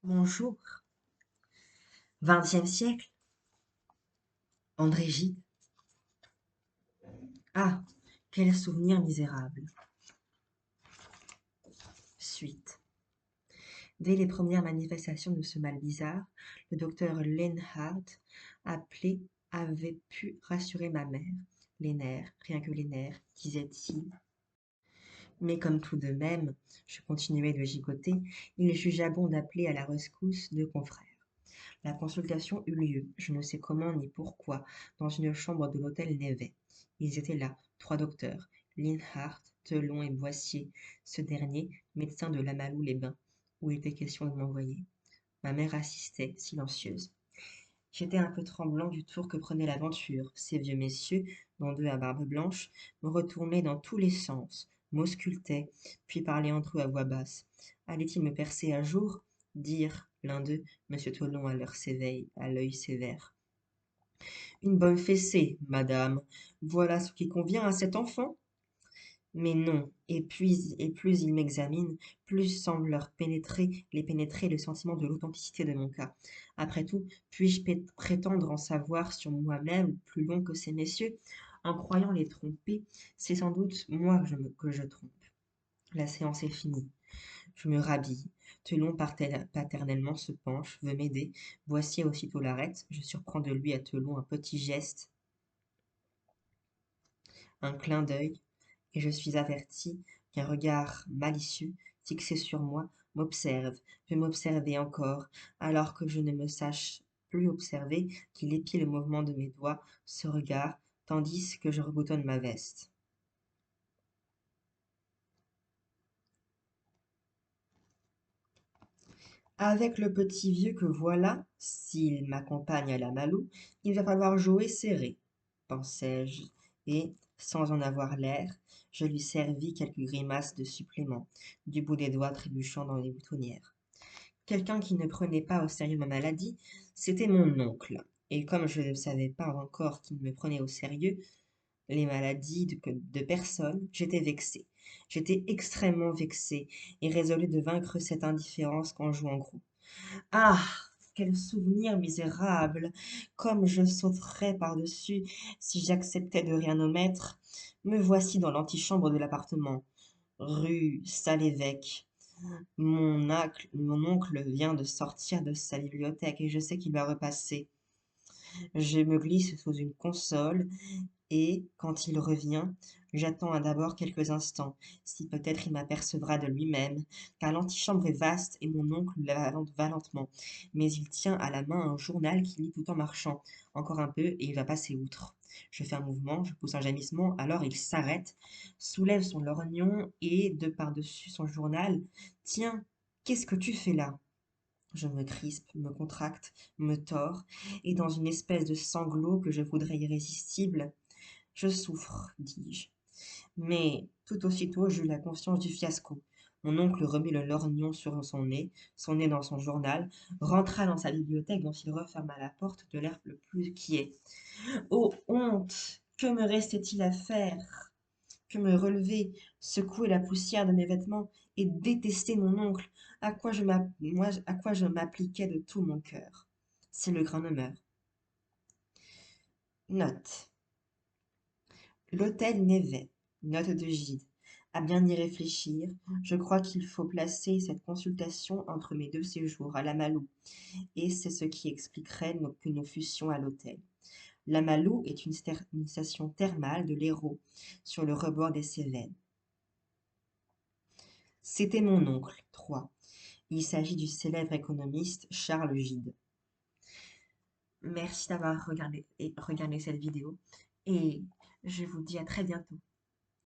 Bonjour. 20e siècle, André Gide. Ah, quel souvenir misérable. Suite. Dès les premières manifestations de ce mal bizarre, le docteur Lenhardt, appelé, avait pu rassurer ma mère. Les nerfs, rien que les nerfs, disait-il. Mais comme tout de même, je continuais de gigoter, il jugea bon d'appeler à la rescousse deux confrères. La consultation eut lieu, je ne sais comment ni pourquoi, dans une chambre de l'hôtel Nevet. Ils étaient là, trois docteurs, Linhart, Telon et Boissier, ce dernier, médecin de Lamalou-les-Bains, où il était question de m'envoyer. Ma mère assistait, silencieuse. J'étais un peu tremblant du tour que prenait l'aventure. Ces vieux messieurs, dont deux à barbe blanche, me retournaient dans tous les sens, m'auscultaient, puis parlaient entre eux à voix basse. Allaient-ils me percer à jour? Dire, l'un d'eux, monsieur Tolon à l'œil sévère. Une bonne fessée, madame. Voilà ce qui convient à cet enfant. Mais non, et plus ils m'examinent, plus semble les pénétrer le sentiment de l'authenticité de mon cas. Après tout, puis-je prétendre en savoir sur moi-même plus long que ces messieurs? En croyant les tromper, c'est sans doute moi que je trompe. La séance est finie. Je me rhabille. Telon paternellement se penche, veut m'aider. Boissier aussitôt l'arrête. Je surprends de lui à Telon un petit geste, un clin d'œil, et je suis averti qu'un regard malicieux, fixé sur moi, m'observe, veut m'observer encore, alors que je ne me sache plus observer, qu'il épie le mouvement de mes doigts, ce regard, tandis que je reboutonne ma veste. Avec le petit vieux que voilà, s'il m'accompagne à la Malou, il va falloir jouer serré, pensai-je, et, sans en avoir l'air, je lui servis quelques grimaces de supplément, du bout des doigts trébuchant dans les boutonnières. Quelqu'un qui ne prenait pas au sérieux ma maladie, c'était mon oncle, et comme je ne savais pas encore qu'il me prenait au sérieux, les maladies de personne, j'étais vexé. J'étais extrêmement vexé, et résolu de vaincre cette indifférence qu'en jouant gros. Ah! Quel souvenir misérable! Comme je sauterais par-dessus si j'acceptais de rien omettre. Me voici dans l'antichambre de l'appartement, rue Saint-l'Évêque. Mon oncle vient de sortir de sa bibliothèque et je sais qu'il va repasser. Je me glisse sous une console et, quand il revient, j'attends d'abord quelques instants, si peut-être il m'apercevra de lui-même, car l'antichambre est vaste et mon oncle va lentement, mais il tient à la main un journal qu'il lit tout en marchant. Encore un peu et il va passer outre. Je fais un mouvement, je pousse un gémissement, alors il s'arrête, soulève son lorgnon et, de par-dessus son journal, tiens, qu'est-ce que tu fais là? Je me crispe, me contracte, me tords, et dans une espèce de sanglot que je voudrais irrésistible, je souffre, dis-je. Mais tout aussitôt j'eus la conscience du fiasco. Mon oncle remit le lorgnon sur son nez dans son journal, rentra dans sa bibliothèque dont il referma la porte de l'air le plus quiet. Oh honte! Que me restait-il à faire? Que me relever, secouer la poussière de mes vêtements et détester mon oncle, à quoi je m'appliquais de tout mon cœur. C'est le grand honneur. Note. L'hôtel Névet, note de Gide. À bien y réfléchir, je crois qu'il faut placer cette consultation entre mes deux séjours à Lamalou, et c'est ce qui expliquerait que nous fussions à l'hôtel. Lamalou est une station thermale de l'Hérault, sur le rebord des Cévennes. C'était mon oncle, 3. Il s'agit du célèbre économiste Charles Gide. Merci d'avoir regardé cette vidéo et je vous dis à très bientôt.